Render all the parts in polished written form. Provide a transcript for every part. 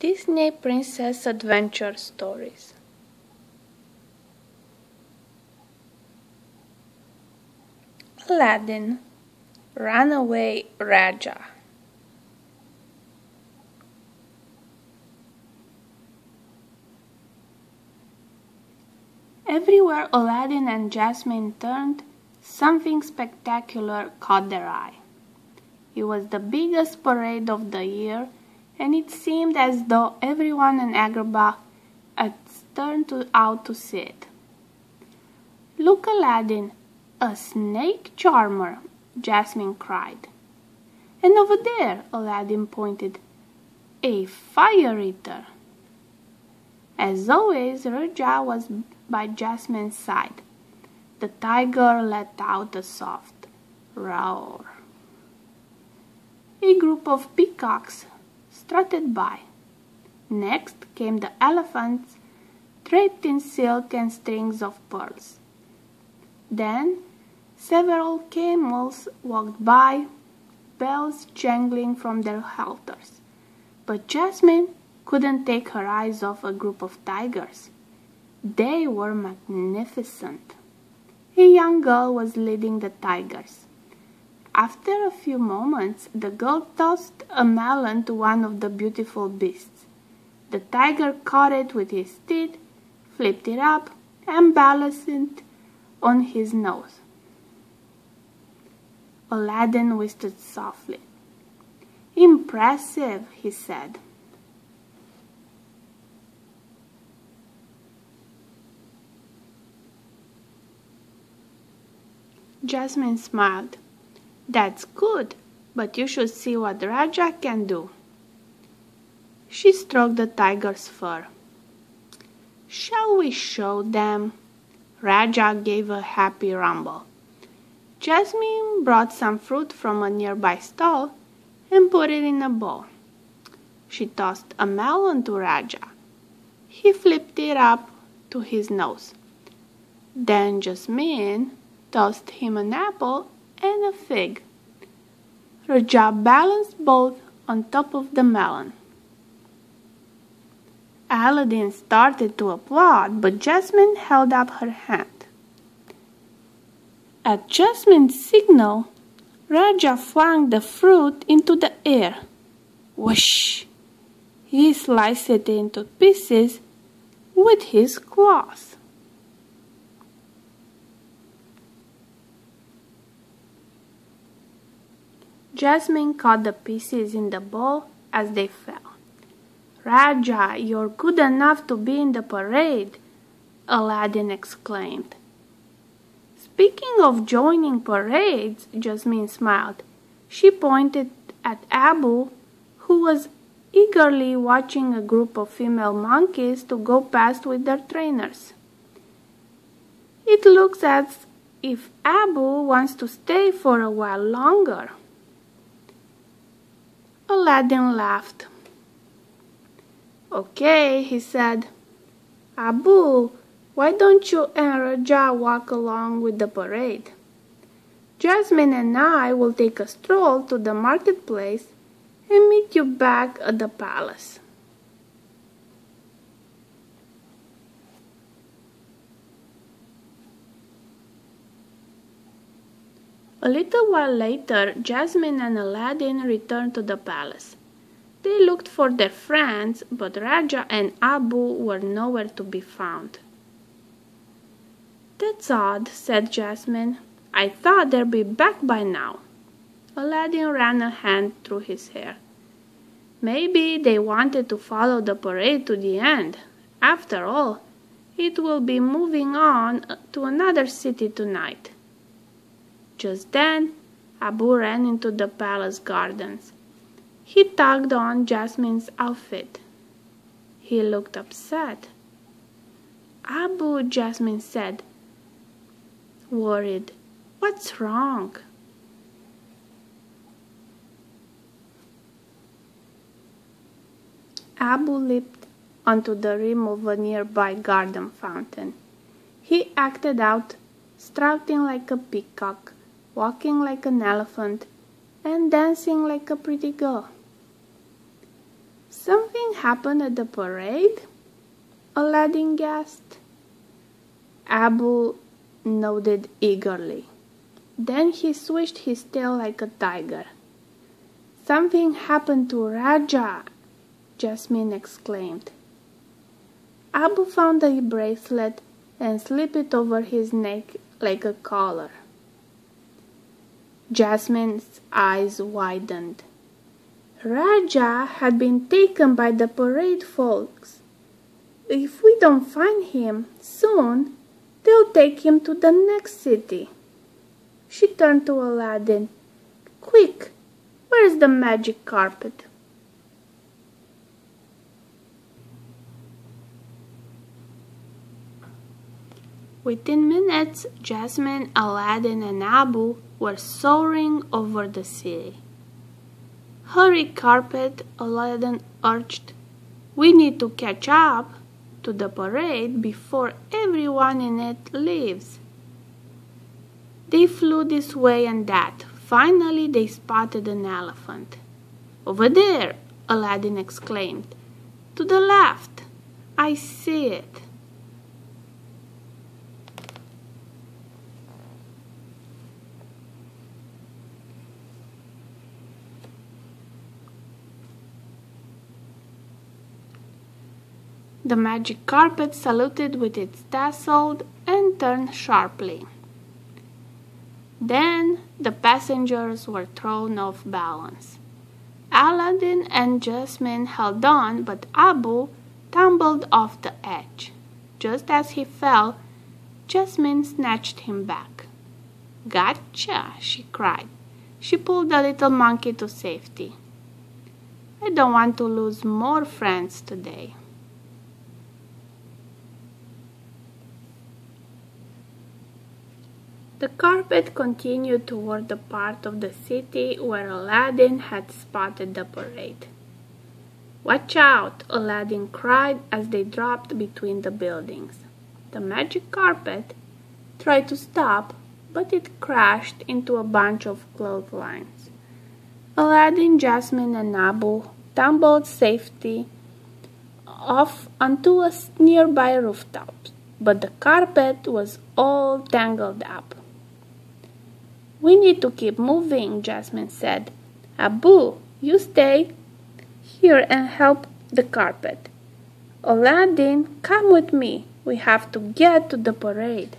Disney Princess Adventure Stories. Aladdin Runaway Rajah. Everywhere Aladdin and Jasmine turned, something spectacular caught their eye. It was the biggest parade of the year, and it seemed as though everyone in Agrabah had turned out to see it. "Look, Aladdin, a snake charmer!" Jasmine cried. "And over there," Aladdin pointed, "a fire eater." As always, Rajah was by Jasmine's side. The tiger let out a soft roar. A group of peacocks strutted by. Next came the elephants, draped in silk and strings of pearls. Then several camels walked by, bells jangling from their halters. But Jasmine couldn't take her eyes off a group of tigers. They were magnificent. A young girl was leading the tigers. After a few moments, the girl tossed a melon to one of the beautiful beasts. The tiger caught it with his teeth, flipped it up, and balanced it on his nose. Aladdin whispered softly. "Impressive," he said. Jasmine smiled. "That's good, but you should see what Rajah can do." She stroked the tiger's fur. "Shall we show them?" Rajah gave a happy rumble. Jasmine brought some fruit from a nearby stall and put it in a bowl. She tossed a melon to Rajah. He flipped it up to his nose. Then Jasmine tossed him an apple and a fig. Rajah balanced both on top of the melon. Aladdin started to applaud, but Jasmine held up her hand. At Jasmine's signal, Rajah flung the fruit into the air. Whoosh! He sliced it into pieces with his claws. Jasmine caught the pieces in the bowl as they fell. "Rajah, you're good enough to be in the parade," Aladdin exclaimed. "Speaking of joining parades," Jasmine smiled. She pointed at Abu, who was eagerly watching a group of female monkeys to go past with their trainers. "It looks as if Abu wants to stay for a while longer." Aladdin laughed. "Okay," he said. "Abu, why don't you and Rajah walk along with the parade? Jasmine and I will take a stroll to the marketplace and meet you back at the palace." A little while later, Jasmine and Aladdin returned to the palace. They looked for their friends, but Rajah and Abu were nowhere to be found. "That's odd," said Jasmine. "I thought they'd be back by now." Aladdin ran a hand through his hair. "Maybe they wanted to follow the parade to the end. After all, it will be moving on to another city tonight." Just then, Abu ran into the palace gardens. He tugged on Jasmine's outfit. He looked upset. "Abu," Jasmine said, worried, "what's wrong?" Abu leaped onto the rim of a nearby garden fountain. He acted out, strutting like a peacock, walking like an elephant, and dancing like a pretty girl. Something happened at the parade? Aladdin gasped. Abu nodded eagerly. Then he swished his tail like a tiger. Something happened to Rajah, Jasmine exclaimed. Abu found a bracelet and slipped it over his neck like a collar. Jasmine's eyes widened. Rajah had been taken by the parade folks. If we don't find him soon, they'll take him to the next city. She turned to Aladdin. Quick, where is the magic carpet? Within minutes, Jasmine, Aladdin, and Abu were soaring over the city. Hurry, carpet, Aladdin urged. We need to catch up to the parade before everyone in it leaves. They flew this way and that. Finally, they spotted an elephant. Over there, Aladdin exclaimed. To the left. I see it. The magic carpet saluted with its tassel and turned sharply. Then the passengers were thrown off balance. Aladdin and Jasmine held on, but Abu tumbled off the edge. Just as he fell, Jasmine snatched him back. Gotcha, she cried. She pulled the little monkey to safety. I don't want to lose more friends today. The carpet continued toward the part of the city where Aladdin had spotted the parade. Watch out, Aladdin cried as they dropped between the buildings. The magic carpet tried to stop, but it crashed into a bunch of clotheslines. Aladdin, Jasmine, and Abu tumbled safely off onto a nearby rooftop, but the carpet was all tangled up. We need to keep moving, Jasmine said. Abu, you stay here and help the carpet. Aladdin, come with me. We have to get to the parade.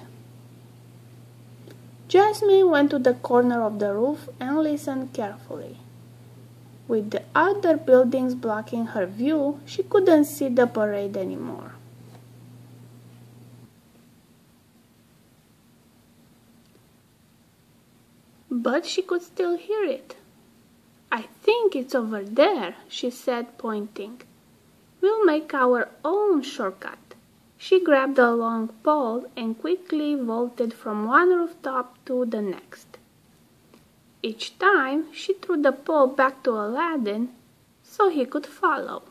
Jasmine went to the corner of the roof and listened carefully. With the other buildings blocking her view, she couldn't see the parade anymore. But she could still hear it. I think it's over there, she said, pointing. We'll make our own shortcut. She grabbed a long pole and quickly vaulted from one rooftop to the next. Each time she threw the pole back to Aladdin so he could follow.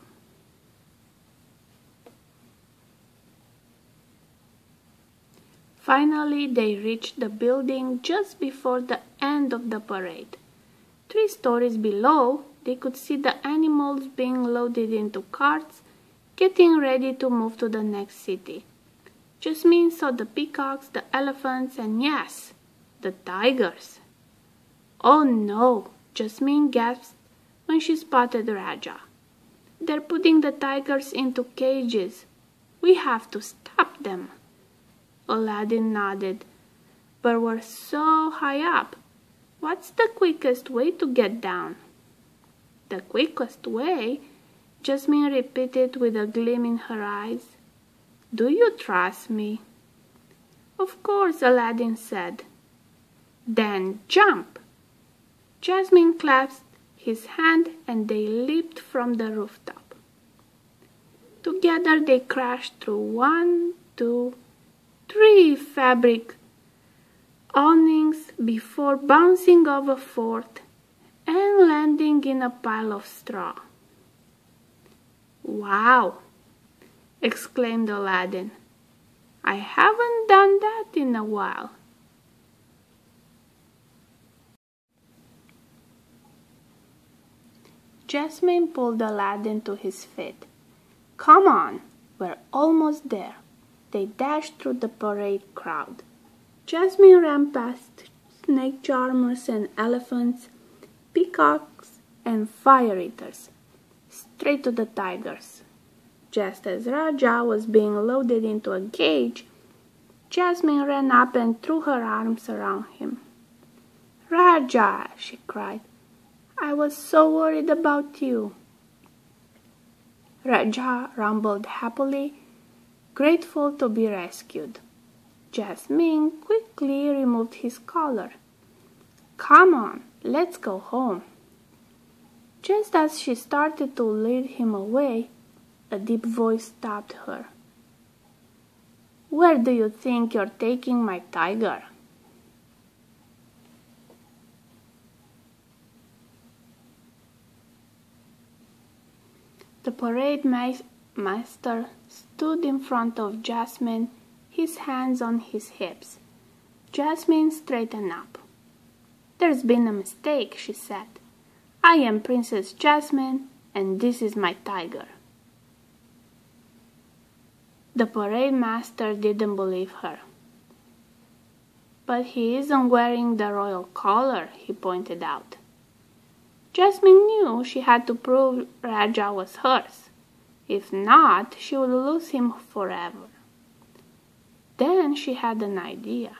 Finally, they reached the building just before the end of the parade. 3 stories below, they could see the animals being loaded into carts, getting ready to move to the next city. Jasmine saw the peacocks, the elephants, and yes, the tigers. Oh no, Jasmine gasped when she spotted Rajah. They're putting the tigers into cages. We have to stop them. Aladdin nodded. But we're so high up. What's the quickest way to get down? The quickest way? Jasmine repeated with a gleam in her eyes. Do you trust me? Of course, Aladdin said. Then jump! Jasmine clasped his hand and they leaped from the rooftop. Together they crashed through 1, 2, 3 fabric awnings before bouncing off a 4th and landing in a pile of straw. Wow! Exclaimed Aladdin. I haven't done that in a while. Jasmine pulled Aladdin to his feet. "Come on, we're almost there." They dashed through the parade crowd. Jasmine ran past snake charmers and elephants, peacocks and fire eaters, straight to the tigers. Just as Rajah was being loaded into a cage, Jasmine ran up and threw her arms around him. "Rajah," she cried, "I was so worried about you." Rajah rumbled happily, grateful to be rescued. Jasmine quickly removed his collar. "Come on, let's go home." Just as she started to lead him away, a deep voice stopped her. "Where do you think you're taking my tiger?" The parade master stood in front of Jasmine, his hands on his hips. Jasmine straightened up. "There's been a mistake," she said. "I am Princess Jasmine, and this is my tiger." The parade master didn't believe her. "But he isn't wearing the royal collar," he pointed out. Jasmine knew she had to prove Rajah was hers. If not, she would lose him forever. Then she had an idea.